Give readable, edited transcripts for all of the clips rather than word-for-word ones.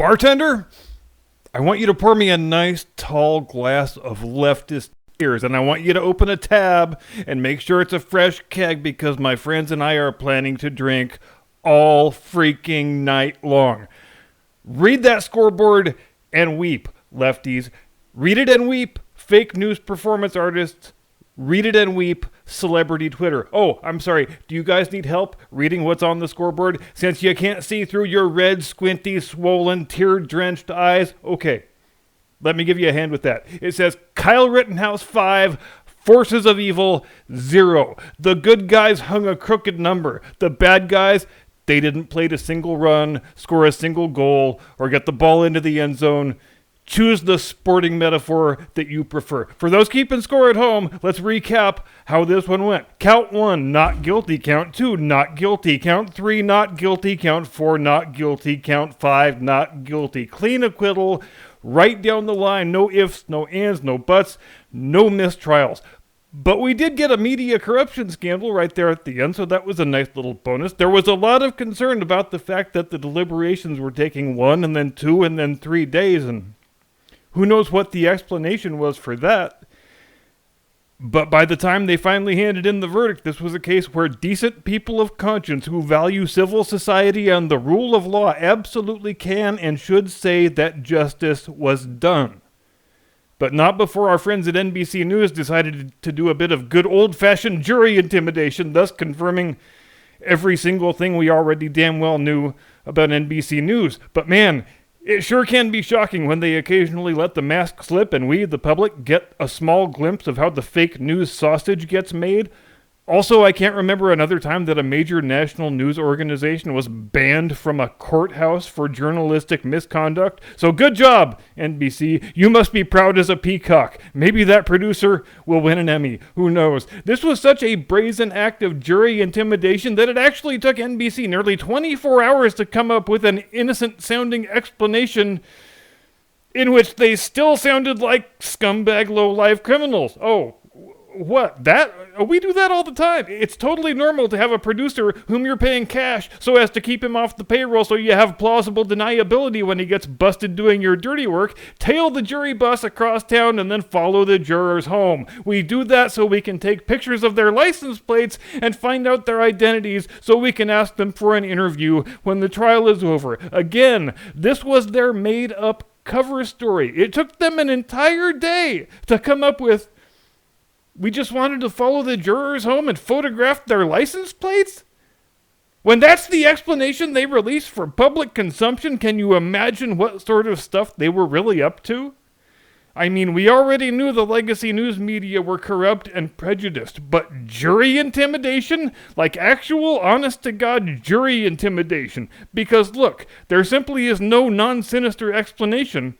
Bartender, I want you to pour me a nice tall glass of leftist beers, and I want you to open a tab and make sure it's a fresh keg because my friends and I are planning to drink all freaking night long. Read that scoreboard and weep, lefties. Read it and weep, fake news performance artists. Read it and weep, celebrity Twitter. Oh, I'm sorry. Do you guys need help reading what's on the scoreboard since you can't see through your red, squinty, swollen, tear-drenched eyes? Okay, let me give you a hand with that. It says Kyle Rittenhouse 5, Forces of Evil 0. The good guys hung a crooked number. The bad guys, they didn't plate a single run, score a single goal, or get the ball into the end zone. Choose the sporting metaphor that you prefer. For those keeping score at home, let's recap how this one went. Count 1, not guilty. Count 2, not guilty. Count 3, not guilty. Count 4, not guilty. Count 5, not guilty. Clean acquittal, right down the line. No ifs, no ands, no buts, no mistrials. But we did get a media corruption scandal right there at the end, so that was a nice little bonus. There was a lot of concern about the fact that the deliberations were taking 1 and then 2 and then 3 days, and who knows what the explanation was for that. But by the time they finally handed in the verdict, this was a case where decent people of conscience who value civil society and the rule of law absolutely can and should say that justice was done. But not before our friends at NBC News decided to do a bit of good old-fashioned jury intimidation, thus confirming every single thing we already damn well knew about NBC News. But man, it sure can be shocking when they occasionally let the mask slip and we, the public, get a small glimpse of how the fake news sausage gets made. Also, I can't remember another time that a major national news organization was banned from a courthouse for journalistic misconduct. So good job, NBC. You must be proud as a peacock. Maybe that producer will win an Emmy. Who knows? This was such a brazen act of jury intimidation that it actually took NBC nearly 24 hours to come up with an innocent-sounding explanation in which they still sounded like scumbag low-life criminals. Oh, what? That? We do that all the time. It's totally normal to have a producer whom you're paying cash so as to keep him off the payroll so you have plausible deniability when he gets busted doing your dirty work, tail the jury bus across town, and then follow the jurors home. We do that so we can take pictures of their license plates and find out their identities so we can ask them for an interview when the trial is over. Again, this was their made-up cover story. It took them an entire day to come up with, we just wanted to follow the jurors home and photograph their license plates? When that's the explanation they released for public consumption, can you imagine what sort of stuff they were really up to? I mean, we already knew the legacy news media were corrupt and prejudiced, but jury intimidation? Like actual, honest-to-God jury intimidation. Because look, there simply is no non-sinister explanation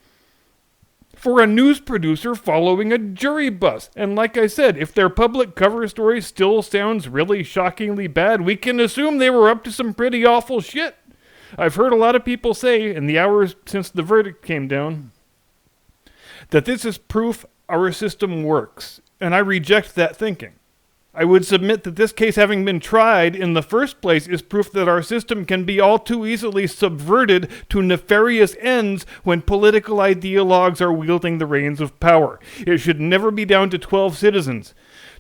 for a news producer following a jury bus. And like I said, if their public cover story still sounds really shockingly bad, we can assume they were up to some pretty awful shit. I've heard a lot of people say in the hours since the verdict came down that this is proof our system works, and I reject that thinking. I would submit that this case having been tried in the first place is proof that our system can be all too easily subverted to nefarious ends when political ideologues are wielding the reins of power. It should never be down to 12 citizens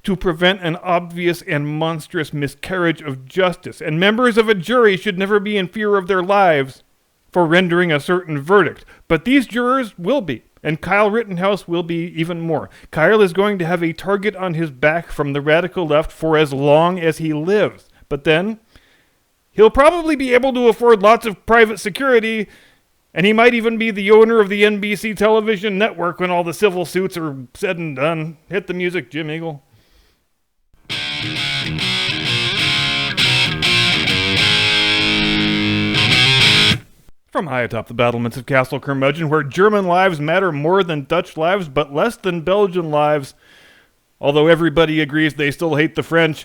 to prevent an obvious and monstrous miscarriage of justice, and members of a jury should never be in fear of their lives for rendering a certain verdict. But these jurors will be. And Kyle Rittenhouse will be even more. Kyle is going to have a target on his back from the radical left for as long as he lives. But then, he'll probably be able to afford lots of private security, and he might even be the owner of the NBC television network when all the civil suits are said and done. Hit the music, Jim Eagle. From high atop the battlements of Castle Curmudgeon, where German lives matter more than Dutch lives, but less than Belgian lives, although everybody agrees they still hate the French.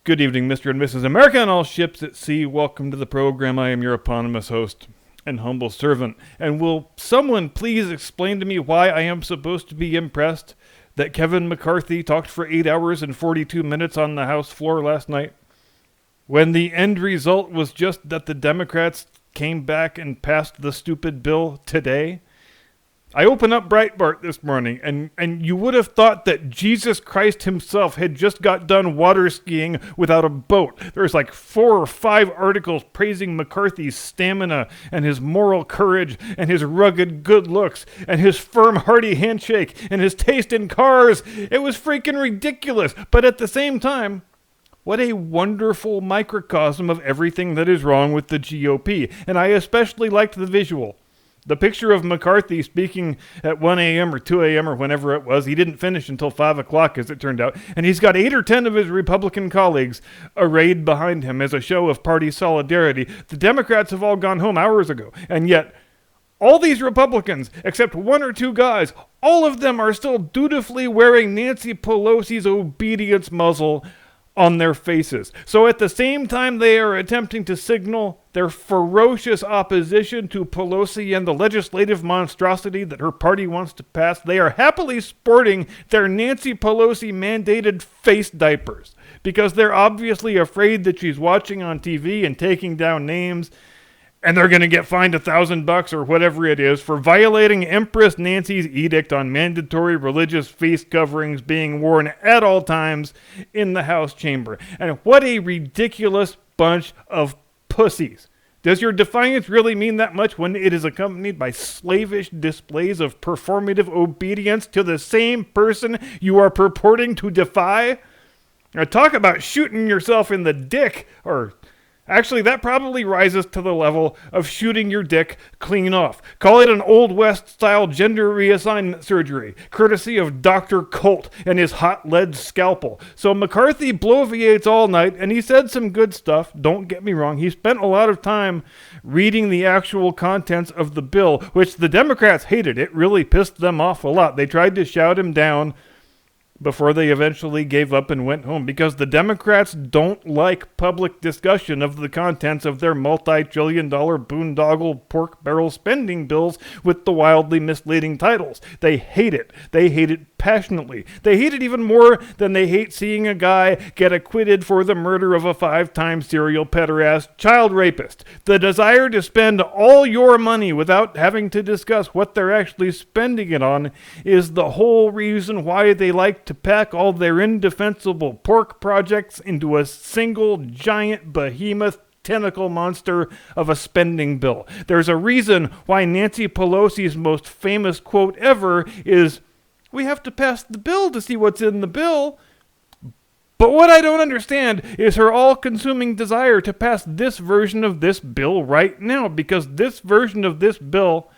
Good evening, Mr. and Mrs. America and all ships at sea. Welcome to the program. I am your eponymous host and humble servant. And will someone please explain to me why I am supposed to be impressed that Kevin McCarthy talked for 8 hours and 42 minutes on the House floor last night, when the end result was just that the Democrats came back and passed the stupid bill today. I opened up Breitbart this morning, and you would have thought that Jesus Christ himself had just got done water skiing without a boat. There's like 4 or 5 articles praising McCarthy's stamina and his moral courage and his rugged good looks and his firm, hearty handshake and his taste in cars. It was freaking ridiculous. But at the same time, what a wonderful microcosm of everything that is wrong with the GOP. And I especially liked the visual. The picture of McCarthy speaking at 1 a.m. or 2 a.m. or whenever it was. He didn't finish until 5 o'clock, as it turned out. And he's got 8 or 10 of his Republican colleagues arrayed behind him as a show of party solidarity. The Democrats have all gone home hours ago. And yet, all these Republicans, except 1 or 2 guys, all of them are still dutifully wearing Nancy Pelosi's obedience muzzle on their faces. So at the same time they are attempting to signal their ferocious opposition to Pelosi and the legislative monstrosity that her party wants to pass, they are happily sporting their Nancy Pelosi mandated face diapers because they're obviously afraid that she's watching on TV and taking down names, and they're going to get fined $1,000 or whatever it is for violating Empress Nancy's edict on mandatory religious face coverings being worn at all times in the House chamber. And what a ridiculous bunch of pussies. Does your defiance really mean that much when it is accompanied by slavish displays of performative obedience to the same person you are purporting to defy? Now talk about shooting yourself in the dick, or actually, that probably rises to the level of shooting your dick clean off. Call it an Old West-style gender reassignment surgery, courtesy of Dr. Colt and his hot lead scalpel. So McCarthy bloviates all night, and he said some good stuff, don't get me wrong. He spent a lot of time reading the actual contents of the bill, which the Democrats hated. It really pissed them off a lot. They tried to shout him down before they eventually gave up and went home, because the Democrats don't like public discussion of the contents of their multi-trillion-dollar boondoggle pork barrel spending bills with the wildly misleading titles. They hate it. They hate it passionately. They hate it even more than they hate seeing a guy get acquitted for the murder of a 5-time serial pederast child rapist. The desire to spend all your money without having to discuss what they're actually spending it on is the whole reason why they like to pack all their indefensible pork projects into a single giant behemoth tentacle monster of a spending bill. There's a reason why Nancy Pelosi's most famous quote ever is, "We have to pass the bill to see what's in the bill." But what I don't understand is her all-consuming desire to pass this version of this bill right now, because this version of this bill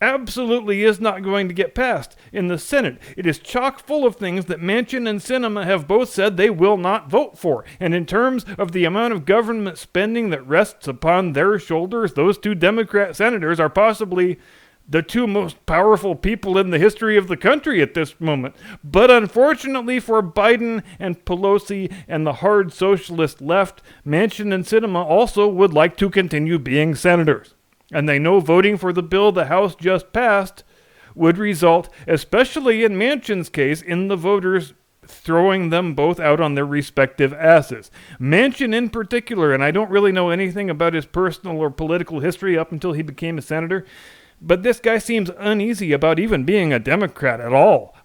absolutely is not going to get passed in the Senate. It is chock full of things that Manchin and Sinema have both said they will not vote for. And in terms of the amount of government spending that rests upon their shoulders, those 2 Democrat senators are possibly the 2 most powerful people in the history of the country at this moment. But unfortunately for Biden and Pelosi and the hard socialist left, Manchin and Sinema also would like to continue being senators. And they know voting for the bill the House just passed would result, especially in Manchin's case, in the voters throwing them both out on their respective asses. Manchin in particular, and I don't really know anything about his personal or political history up until he became a senator, but this guy seems uneasy about even being a Democrat at all.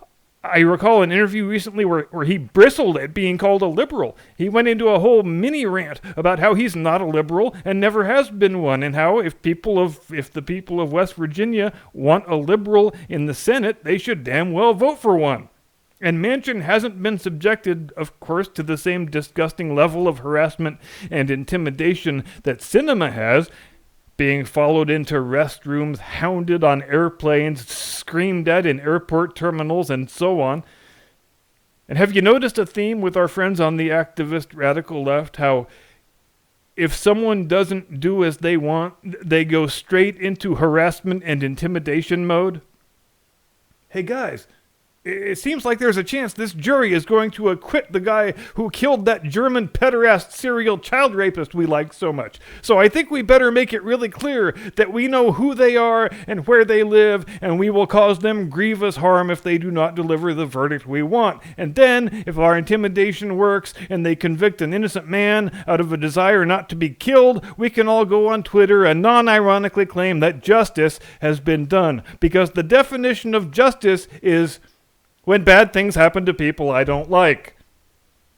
I recall an interview recently where he bristled at being called a liberal. He went into a whole mini rant about how he's not a liberal and never has been one, and how if the people of West Virginia want a liberal in the Senate, they should damn well vote for one. And Manchin hasn't been subjected, of course, to the same disgusting level of harassment and intimidation that Sinema has, being followed into restrooms, hounded on airplanes, screamed at in airport terminals, and so on. And have you noticed a theme with our friends on the activist radical left? How if someone doesn't do as they want, they go straight into harassment and intimidation mode? Hey guys, It seems like there's a chance this jury is going to acquit the guy who killed that German pederast serial child rapist we like so much. So I think we better make it really clear that we know who they are and where they live, and we will cause them grievous harm if they do not deliver the verdict we want. And then, if our intimidation works and they convict an innocent man out of a desire not to be killed, we can all go on Twitter and non-ironically claim that justice has been done. Because the definition of justice is when bad things happen to people I don't like.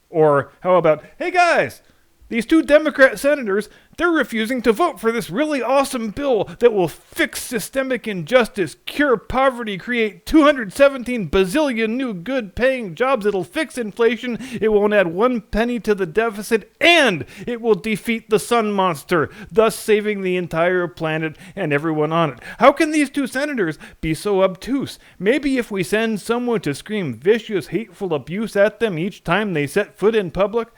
Or how about, hey guys, these two Democrat senators, they're refusing to vote for this really awesome bill that will fix systemic injustice, cure poverty, create 217 bazillion new good-paying jobs. It'll fix inflation, it won't add 1 penny to the deficit, and it will defeat the sun monster, thus saving the entire planet and everyone on it. How can these two senators be so obtuse? Maybe if we send someone to scream vicious, hateful abuse at them each time they set foot in public,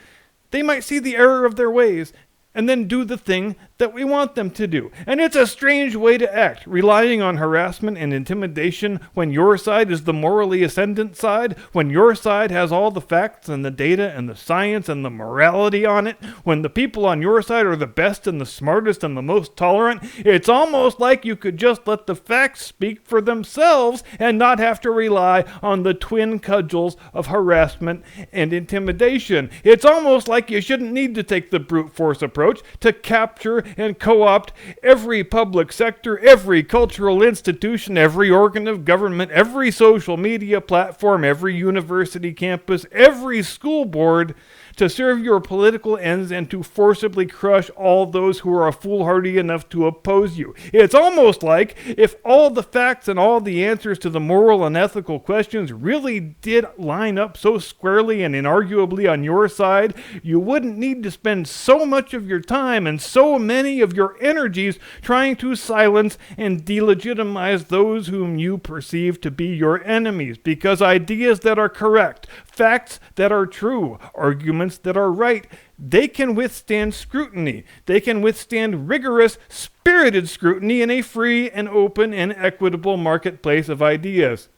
they might see the error of their ways and then do the thing that we want them to do. And it's a strange way to act, relying on harassment and intimidation when your side is the morally ascendant side, when your side has all the facts and the data and the science and the morality on it, when the people on your side are the best and the smartest and the most tolerant. It's almost like you could just let the facts speak for themselves and not have to rely on the twin cudgels of harassment and intimidation. It's almost like you shouldn't need to take the brute force approach to capture and co-opt every public sector, every cultural institution, every organ of government, every social media platform, every university campus, every school board to serve your political ends and to forcibly crush all those who are foolhardy enough to oppose you. It's almost like if all the facts and all the answers to the moral and ethical questions really did line up so squarely and inarguably on your side, you wouldn't need to spend so much of your time and so many of your energies trying to silence and delegitimize those whom you perceive to be your enemies, because ideas that are correct, facts that are true, arguments that are right, they can withstand scrutiny. They can withstand rigorous, spirited scrutiny in a free and open and equitable marketplace of ideas.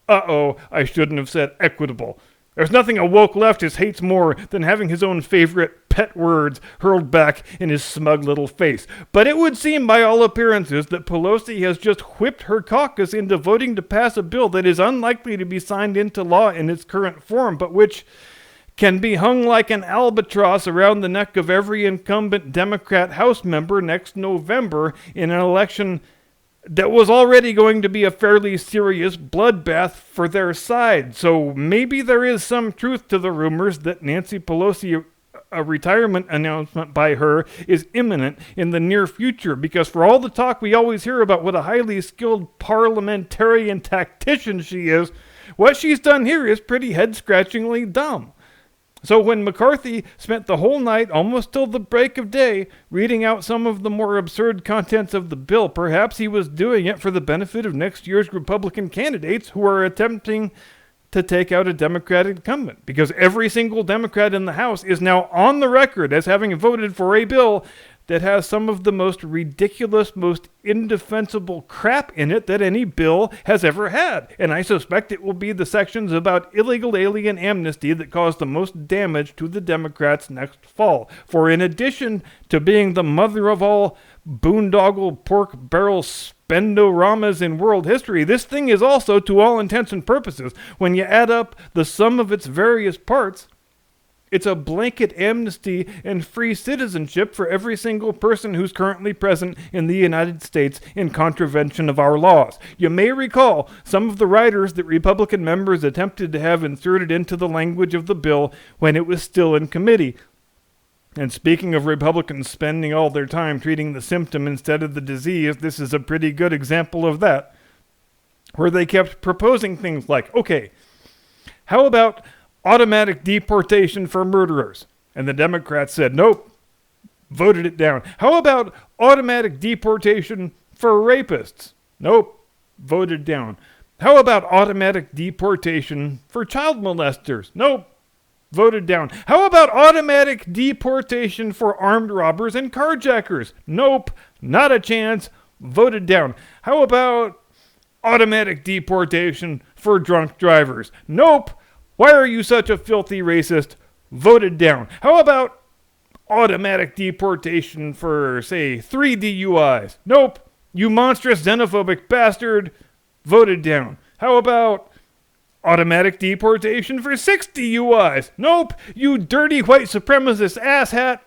Uh-oh, I shouldn't have said equitable. There's nothing a woke leftist hates more than having his own favorite pet words hurled back in his smug little face. But it would seem by all appearances that Pelosi has just whipped her caucus into voting to pass a bill that is unlikely to be signed into law in its current form, but which can be hung like an albatross around the neck of every incumbent Democrat House member next November in an election that was already going to be a fairly serious bloodbath for their side. So maybe there is some truth to the rumors that Nancy Pelosi, a retirement announcement by her, is imminent in the near future, because for all the talk we always hear about what a highly skilled parliamentarian tactician she is, what she's done here is pretty head-scratchingly dumb. So when McCarthy spent the whole night, almost till the break of day, reading out some of the more absurd contents of the bill, perhaps he was doing it for the benefit of next year's Republican candidates who are attempting to take out a Democrat incumbent, because every single Democrat in the House is now on the record as having voted for a bill that has some of the most ridiculous, most indefensible crap in it that any bill has ever had. And I suspect it will be the sections about illegal alien amnesty that cause the most damage to the Democrats next fall. For in addition to being the mother of all boondoggle pork barrel spendoramas in world history, this thing is also, to all intents and purposes, when you add up the sum of its various parts, it's a blanket amnesty and free citizenship for every single person who's currently present in the United States in contravention of our laws. You may recall some of the riders that Republican members attempted to have inserted into the language of the bill when it was still in committee. And speaking of Republicans spending all their time treating the symptom instead of the disease, this is a pretty good example of that, where they kept proposing things like, okay, how about automatic deportation for murderers? And the Democrats said, nope, voted it down. How about automatic deportation for rapists? Nope, voted down. How about automatic deportation for child molesters? Nope, voted down. How about automatic deportation for armed robbers and carjackers? Nope, not a chance, voted down. How about automatic deportation for drunk drivers. Nope. Why are you such a filthy racist? Voted down. How about automatic deportation for, say, 3 DUIs? Nope. You monstrous xenophobic bastard. Voted down. How about automatic deportation for 6 DUIs? Nope. You dirty white supremacist asshat.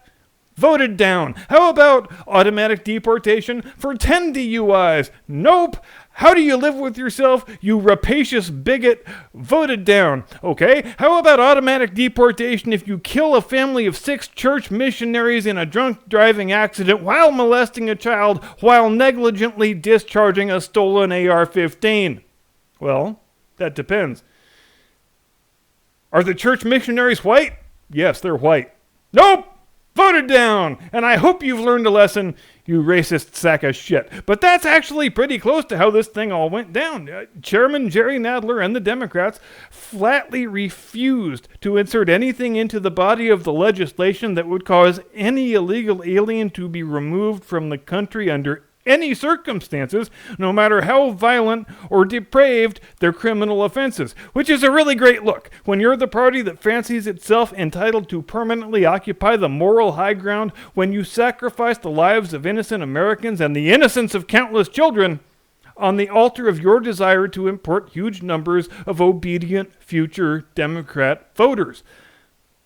Voted down. How about automatic deportation for 10 DUIs? Nope. How do you live with yourself, you rapacious bigot? Voted down. Okay. How about automatic deportation if you kill a family of 6 church missionaries in a drunk driving accident while molesting a child while negligently discharging a stolen AR-15? Well, that depends. Are the church missionaries white? Yes, they're white. Nope. Voted down! And I hope you've learned a lesson, you racist sack of shit. But that's actually pretty close to how this thing all went down. Chairman Jerry Nadler and the Democrats flatly refused to insert anything into the body of the legislation that would cause any illegal alien to be removed from the country under any circumstances, no matter how violent or depraved their criminal offenses, which is a really great look when you're the party that fancies itself entitled to permanently occupy the moral high ground, when you sacrifice the lives of innocent Americans and the innocence of countless children on the altar of your desire to import huge numbers of obedient future Democrat voters.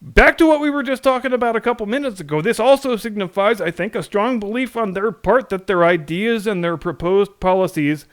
Back to what we were just talking about a couple minutes ago. This also signifies, I think, a strong belief on their part that their ideas and their proposed policies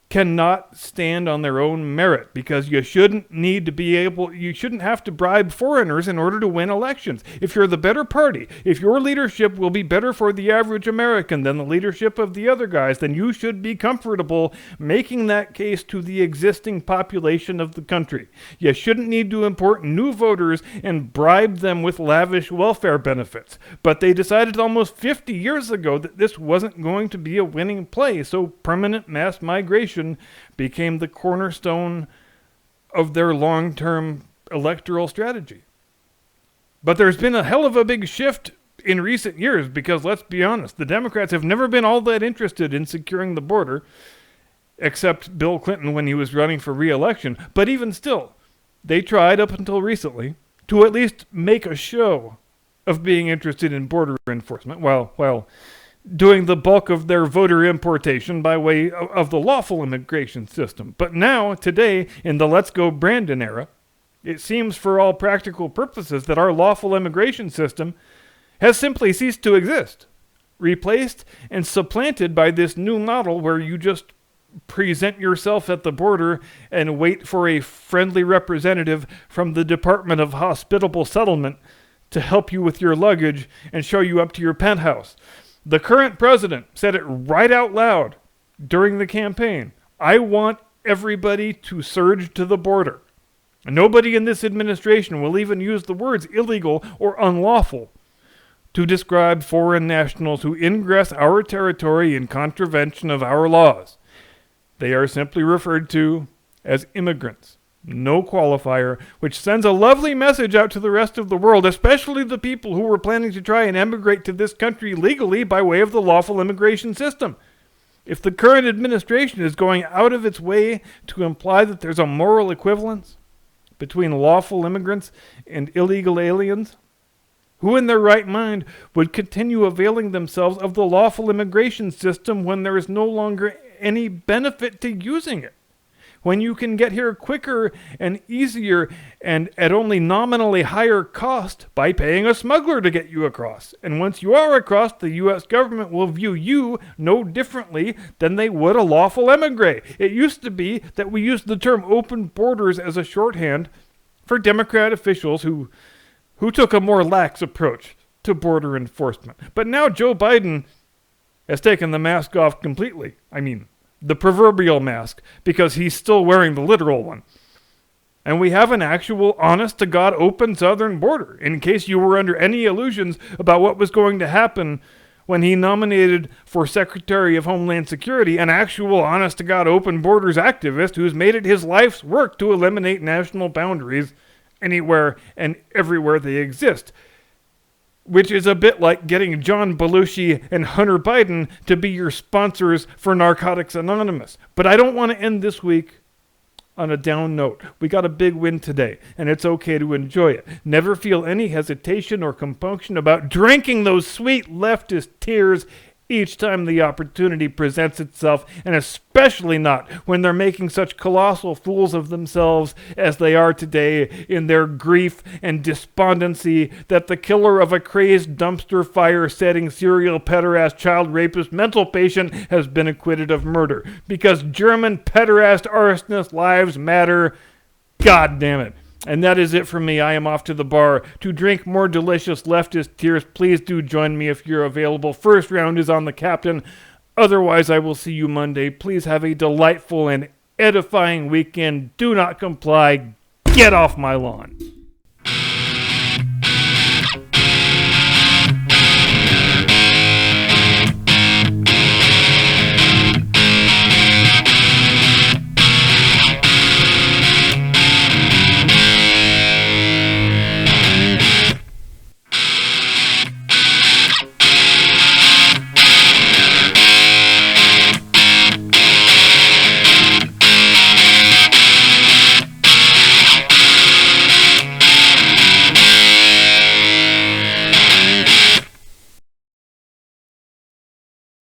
cannot stand on their own merit, because you shouldn't have to bribe foreigners in order to win elections. If you're the better party, if your leadership will be better for the average American than the leadership of the other guys, then you should be comfortable making that case to the existing population of the country. You shouldn't need to import new voters and bribe them with lavish welfare benefits. But they decided almost 50 years ago that this wasn't going to be a winning play, so permanent mass migration became the cornerstone of their long-term electoral strategy. But there's been a hell of a big shift in recent years, because let's be honest, the Democrats have never been all that interested in securing the border, except Bill Clinton when he was running for re-election. But even still, they tried up until recently to at least make a show of being interested in border enforcement, while doing the bulk of their voter importation by way of the lawful immigration system. But now, today, in the Let's Go Brandon era, it seems for all practical purposes that our lawful immigration system has simply ceased to exist, replaced and supplanted by this new model where you just present yourself at the border and wait for a friendly representative from the Department of Hospitable Settlement to help you with your luggage and show you up to your penthouse. The current president said it right out loud during the campaign. I want everybody to surge to the border. Nobody in this administration will even use the words illegal or unlawful to describe foreign nationals who ingress our territory in contravention of our laws. They are simply referred to as immigrants. No qualifier, which sends a lovely message out to the rest of the world, especially the people who were planning to try and emigrate to this country legally by way of the lawful immigration system. If the current administration is going out of its way to imply that there's a moral equivalence between lawful immigrants and illegal aliens, who in their right mind would continue availing themselves of the lawful immigration system when there is no longer any benefit to using it? When you can get here quicker and easier and at only nominally higher cost by paying a smuggler to get you across. And once you are across, the U.S. government will view you no differently than they would a lawful emigre. It used to be that we used the term open borders as a shorthand for Democrat officials who took a more lax approach to border enforcement. But now Joe Biden has taken the mask off completely. I mean, the proverbial mask, because he's still wearing the literal one. And we have an actual, honest-to-God, open southern border, in case you were under any illusions about what was going to happen when he nominated for Secretary of Homeland Security an actual, honest-to-God, open borders activist who's made it his life's work to eliminate national boundaries anywhere and everywhere they exist. which is a bit like getting John Belushi and Hunter Biden to be your sponsors for Narcotics Anonymous. But I don't want to end this week on a down note. We got a big win today, and it's okay to enjoy it. Never feel any hesitation or compunction about drinking those sweet leftist tears each time the opportunity presents itself, and especially not when they're making such colossal fools of themselves as they are today in their grief and despondency that the killer of a crazed dumpster fire-setting serial pederast child rapist mental patient has been acquitted of murder. Because German pederast arsonist lives matter. God damn it. And that is it for me. I am off to the bar to drink more delicious leftist tears. Please do join me if you're available. First round is on the captain. Otherwise, I will see you Monday. Please have a delightful and edifying weekend. Do not comply. Get off my lawn.